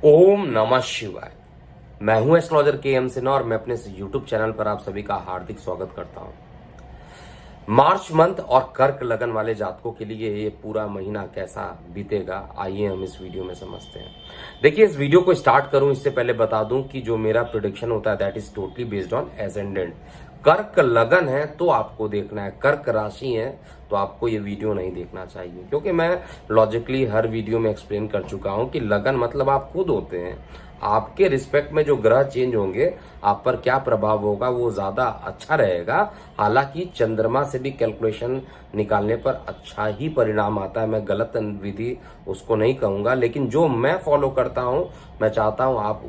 ओम नमः शिवाय। मैं हूं एस्ट्रोलॉजर के एम सिन्हा और मैं अपने यूट्यूब चैनल पर आप सभी का हार्दिक स्वागत करता हूं। मार्च मंथ और कर्क लगन वाले जातकों के लिए ये पूरा महीना कैसा बीतेगा, आइए हम इस वीडियो में समझते हैं। देखिए, इस वीडियो को स्टार्ट करूं इससे पहले बता दूं कि जो मेरा प्रेडिक्शन होता है that is totally based on ascendant. कर्क लगन है तो आपको देखना है, कर्क राशि है तो आपको ये वीडियो नहीं देखना चाहिए, क्योंकि मैं लॉजिकली हर वीडियो में एक्सप्लेन कर चुका हूं कि लगन मतलब आप खुद होते हैं। आपके रिस्पेक्ट में जो ग्रह चेंज होंगे आप पर क्या प्रभाव होगा वो ज्यादा अच्छा रहेगा। हालांकि चंद्रमा से भी कैलकुलेशन निकालने पर अच्छा ही परिणाम आता है, मैं गलत विधि उसको नहीं कहूंगा, लेकिन जो मैं फॉलो करता हूं मैं चाहता हूं आप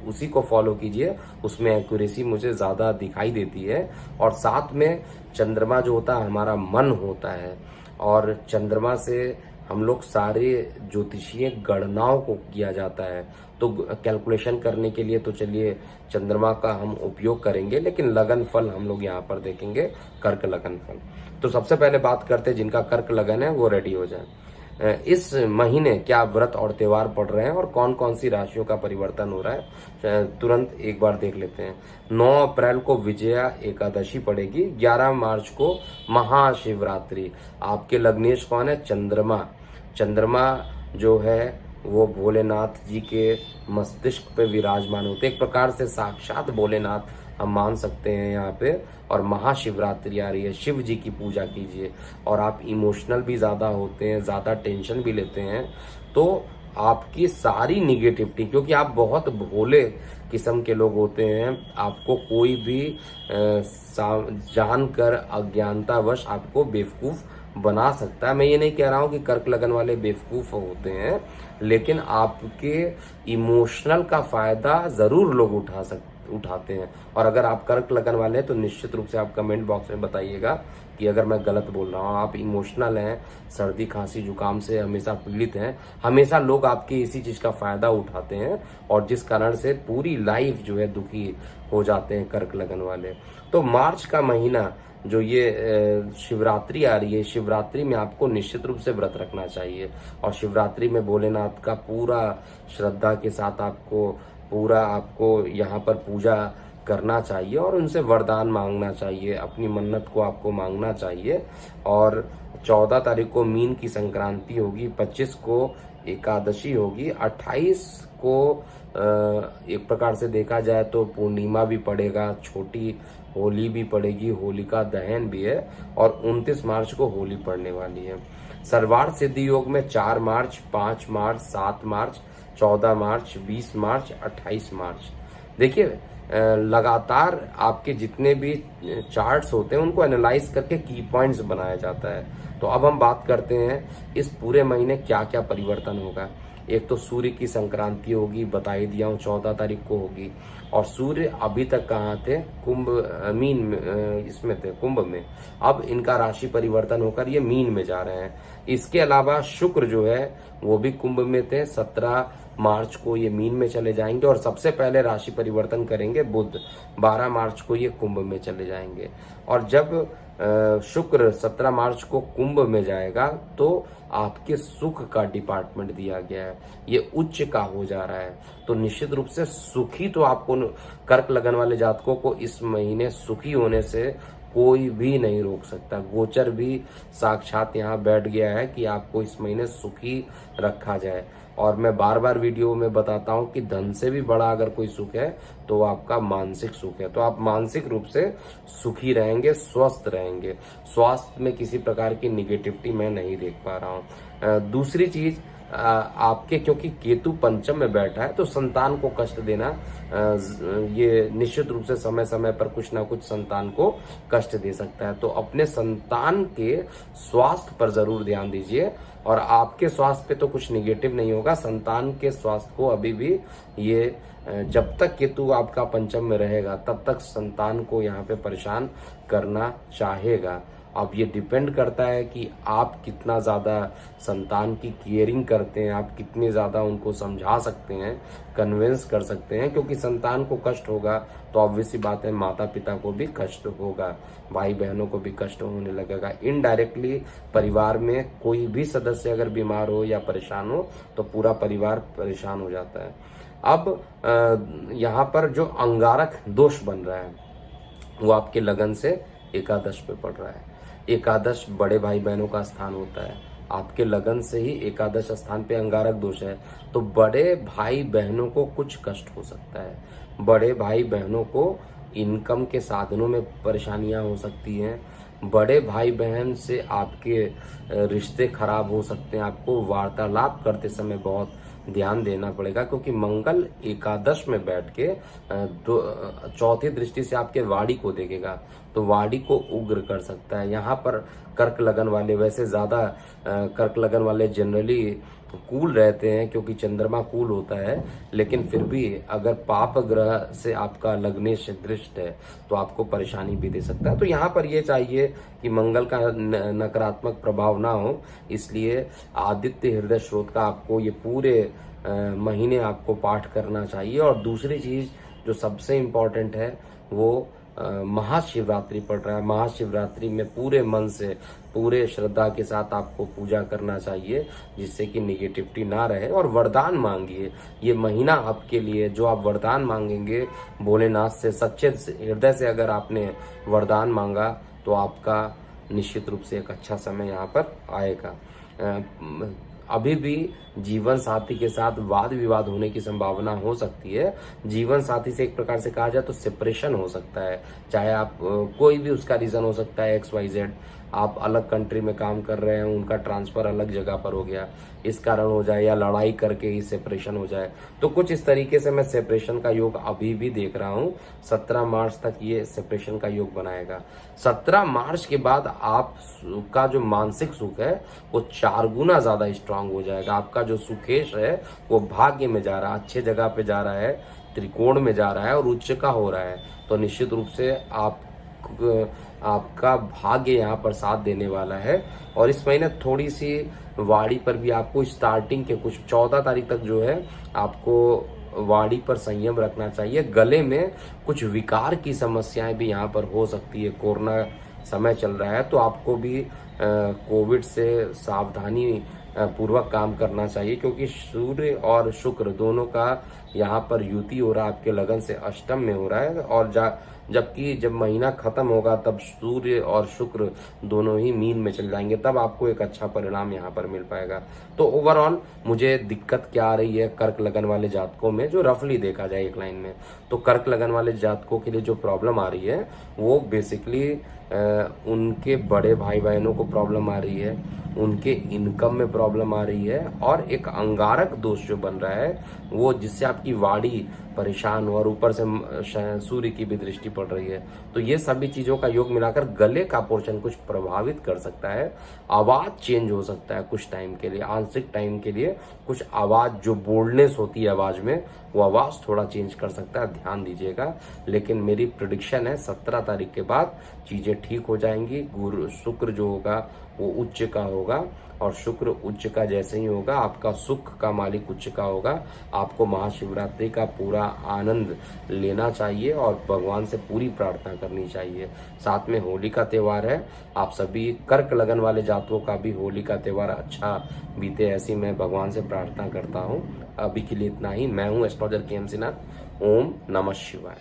उसी को फॉलो कीजिए, उसमें एक्यूरेसी मुझे ज्यादा दिखाई देती है। और साथ में चंद्रमा जो होता है हमारा मन होता है, और चंद्रमा से हम लोग सारे ज्योतिषीय गणनाओं को किया जाता है, तो कैलकुलेशन करने के लिए तो चलिए चंद्रमा का हम उपयोग करेंगे, लेकिन लगन फल हम लोग यहाँ पर देखेंगे, कर्क लगन फल। तो सबसे पहले बात करते हैं जिनका कर्क लगन है वो रेडी हो जाए। इस महीने क्या व्रत और त्योहार पड़ रहे हैं और कौन कौन सी राशियों का परिवर्तन हो रहा है, तुरंत एक बार देख लेते हैं। 9 अप्रैल को विजया एकादशी पड़ेगी, 11 मार्च को महाशिवरात्रि। आपके लग्नेश कौन है? चंद्रमा। चंद्रमा जो है वो भोलेनाथ जी के मस्तिष्क पे विराजमान होते, एक प्रकार से साक्षात भोलेनाथ हम मान सकते हैं यहाँ पे। और महाशिवरात्रि आ रही है, शिव जी की पूजा कीजिए। और आप इमोशनल भी ज्यादा होते हैं, ज्यादा टेंशन भी लेते हैं, तो आपकी सारी निगेटिविटी, क्योंकि आप बहुत भोले किस्म के लोग होते हैं, आपको कोई भी जानकर अज्ञानतावश आपको बेवकूफ बना सकता है। मैं ये नहीं कह रहा हूं कि कर्क लगन वाले बेवकूफ होते हैं, लेकिन आपके इमोशनल का फायदा जरूर लोग उठाते हैं। और अगर आप कर्क लगन वाले हैं तो निश्चित रूप से आप कमेंट बॉक्स में बताइएगा कि अगर मैं गलत बोल रहा हूँ। आप इमोशनल हैं, सर्दी खांसी जुकाम से हमेशा पीड़ित हैं, हमेशा लोग आपके इसी चीज का फायदा उठाते हैं, और जिस कारण से पूरी लाइफ जो है दुखी हो जाते हैं कर्क लगन वाले। तो मार्च का महीना जो ये शिवरात्रि आ रही है, शिवरात्रि में आपको निश्चित रूप से व्रत रखना चाहिए। और शिवरात्रि में भोलेनाथ का पूरा श्रद्धा के साथ आपको यहाँ पर पूजा करना चाहिए और उनसे वरदान मांगना चाहिए, अपनी मन्नत को आपको मांगना चाहिए। और 14 तारीख को मीन की संक्रांति होगी, 25 को एकादशी होगी, 28 को एक प्रकार से देखा जाए तो पूर्णिमा भी पड़ेगा, छोटी होली भी पड़ेगी, होलिका दहन भी है, और 29 मार्च को होली पड़ने वाली है। सर्वार्थ सिद्धि योग में 4 मार्च, 5 मार्च, 7 मार्च, 14 मार्च, 20 मार्च, 28 मार्च। देखिए, लगातार आपके जितने भी चार्ट्स होते हैं उनको एनालाइज करके की पॉइंट्स बनाया जाता है। तो अब हम बात करते हैं इस पूरे महीने क्या क्या परिवर्तन होगा। एक तो सूर्य की संक्रांति होगी, बता ही दिया हूँ 14 तारीख को होगी। और सूर्य अभी तक कहाँ थे? इसमें थे, कुंभ में। अब इनका राशि परिवर्तन होकर ये मीन में जा रहे हैं। इसके अलावा शुक्र जो है वो भी कुंभ में थे, 17 मार्च को ये मीन में चले जाएंगे। और सबसे पहले राशि परिवर्तन करेंगे बुध, 12 मार्च को ये कुंभ में चले जाएंगे। और जब शुक्र 17 मार्च को कुंभ में जाएगा तो आपके सुख का डिपार्टमेंट दिया गया है, ये उच्च का हो जा रहा है। तो निश्चित रूप से सुखी तो आपको, कर्क लगन वाले जातकों को इस महीने सुखी होने से कोई भी नहीं रोक सकता। गोचर भी साक्षात यहाँ बैठ गया है कि आपको इस महीने सुखी रखा जाए। और मैं बार बार वीडियो में बताता हूँ कि धन से भी बड़ा अगर कोई सुख है तो आपका मानसिक सुख है। तो आप मानसिक रूप से सुखी रहेंगे, स्वस्थ रहेंगे। स्वास्थ्य में किसी प्रकार की निगेटिविटी मैं नहीं देख पा रहा हूँ। दूसरी चीज, आपके क्योंकि केतु पंचम में बैठा है तो संतान को कष्ट देना, ये निश्चित रूप से समय समय पर कुछ ना कुछ संतान को कष्ट दे सकता है। तो अपने संतान के स्वास्थ्य पर जरूर ध्यान दीजिए। और आपके स्वास्थ्य पे तो कुछ निगेटिव नहीं होगा, संतान के स्वास्थ्य को अभी भी ये, जब तक केतु आपका पंचम में रहेगा तब तक संतान को यहाँ पे परेशान करना चाहेगा। अब ये डिपेंड करता है कि आप कितना ज़्यादा संतान की केयरिंग करते हैं, आप कितने ज़्यादा उनको समझा सकते हैं, कन्विंस कर सकते हैं। क्योंकि संतान को कष्ट होगा तो ऑब्वियस सी बात है माता पिता को भी कष्ट होगा, भाई बहनों को भी कष्ट होने लगेगा। इनडायरेक्टली परिवार में कोई भी सदस्य अगर बीमार हो या परेशान हो तो पूरा परिवार परेशान हो जाता है। अब यहाँ पर जो अंगारक दोष बन रहा है वो आपके लगन से एकादश पे पड़ रहा है। एकादश बड़े भाई बहनों का स्थान होता है, आपके लगन से ही एकादश स्थान पे अंगारक दोष है, तो बड़े भाई बहनों को कुछ कष्ट हो सकता है। बड़े भाई बहनों को इनकम के साधनों में परेशानियां हो सकती हैं। बड़े भाई बहन से आपके रिश्ते खराब हो सकते हैं। आपको वार्तालाप करते समय बहुत ध्यान देना पड़ेगा, क्योंकि मंगल एकादश में बैठ के चौथी दृष्टि से आपके वाणी को देखेगा, तो वाणी को उग्र कर सकता है। यहाँ पर कर्क लगन वाले, वैसे ज्यादा कर्क लगन वाले जनरली कूल रहते हैं क्योंकि चंद्रमा कूल होता है, लेकिन फिर भी अगर पाप ग्रह से आपका लग्नेश दृष्ट है तो आपको परेशानी भी दे सकता है। तो यहाँ पर ये चाहिए कि मंगल का नकारात्मक प्रभाव ना हो, इसलिए आदित्य हृदय स्रोत का आपको ये पूरे महीने आपको पाठ करना चाहिए। और दूसरी चीज जो सबसे इम्पोर्टेंट है वो महाशिवरात्रि पड़ रहा है। महाशिवरात्रि में पूरे मन से, पूरे श्रद्धा के साथ आपको पूजा करना चाहिए, जिससे कि निगेटिविटी ना रहे। और वरदान मांगिए, ये महीना आपके लिए जो आप वरदान मांगेंगे भोलेनाथ से, सच्चे हृदय से अगर आपने वरदान मांगा तो आपका निश्चित रूप से एक अच्छा समय यहाँ पर आएगा। अभी भी जीवन साथी के साथ वाद विवाद होने की संभावना हो सकती है। जीवन साथी से एक प्रकार से कहा जाए तो सेपरेशन हो सकता है, चाहे आप कोई भी उसका रीजन हो सकता है XYZ। आप अलग कंट्री में काम कर रहे हैं, उनका ट्रांसफर अलग जगह पर हो गया, इस कारण हो जाए, या लड़ाई करके ही सेपरेशन हो जाए। तो कुछ इस तरीके से मैं सेपरेशन का योग अभी भी देख रहा हूँ। 17 मार्च तक ये सेपरेशन का योग बनाएगा। 17 मार्च के बाद आपका जो मानसिक सुख है वो 4 गुना ज्यादा स्ट्रांग हो जाएगा। आपका जो सुखेश है वो भाग्य में जा रहा है, अच्छे जगह पे जा रहा है, त्रिकोण में जा रहा है और उच्च का हो रहा है। तो निश्चित रूप से आपका भाग्य यहाँ पर साथ देने वाला है। और इस महीने थोड़ी सी वाणी पर भी आपको स्टार्टिंग के कुछ 14 तारीख तक जो है आपको वाणी पर संयम रखना चाहिए। गले में कुछ विकार की समस्याएं भी यहाँ पर हो सकती है। कोरोना समय चल रहा है तो आपको भी कोविड से सावधानी पूर्वक काम करना चाहिए, क्योंकि सूर्य और शुक्र दोनों का यहाँ पर युति हो रहा है, आपके लगन से अष्टम में हो रहा है। और जबकि जब महीना खत्म होगा तब सूर्य और शुक्र दोनों ही मीन में चल जाएंगे, तब आपको एक अच्छा परिणाम यहाँ पर मिल पाएगा। तो ओवरऑल मुझे दिक्कत क्या आ रही है कर्क लगन वाले जातकों में, जो रफली देखा जाए एक लाइन में, तो कर्क लगन वाले जातकों के लिए जो प्रॉब्लम आ रही है वो बेसिकली उनके बड़े भाई बहनों को प्रॉब्लम आ रही है, उनके इनकम में प्रॉब्लम आ रही है, और एक अंगारक दोष जो बन रहा है वो, जिससे आपकी वाणी परेशान हो, और ऊपर से सूर्य की भी दृष्टि पड़ रही है। तो ये सभी चीजों का योग मिलाकर गले का पोर्शन कुछ प्रभावित कर सकता है। आवाज चेंज हो सकता है कुछ टाइम के लिए, आंशिक टाइम के लिए। कुछ आवाज जो बोल्डनेस होती है आवाज में, वो आवाज थोड़ा चेंज कर सकता है, ध्यान दीजिएगा। लेकिन मेरी प्रेडिक्शन है 17 तारीख के बाद चीजें ठीक हो जाएंगी। गुरु शुक्र जो होगा वो उच्च का होगा, और शुक्र उच्च का जैसे ही होगा आपका सुख का मालिक उच्च का होगा। आपको महाशिवरात्रि का पूरा आनंद लेना चाहिए और भगवान से पूरी प्रार्थना करनी चाहिए। साथ में होली का त्यौहार है, आप सभी कर्क लगन वाले जातकों का भी होली का त्यौहार अच्छा बीते, ऐसी मैं भगवान से प्रार्थना करता हूँ। अभी के लिए इतना ही। मैं हूँ एस्ट्रोलॉजर KM सिन्हा। ओम नमः शिवाय।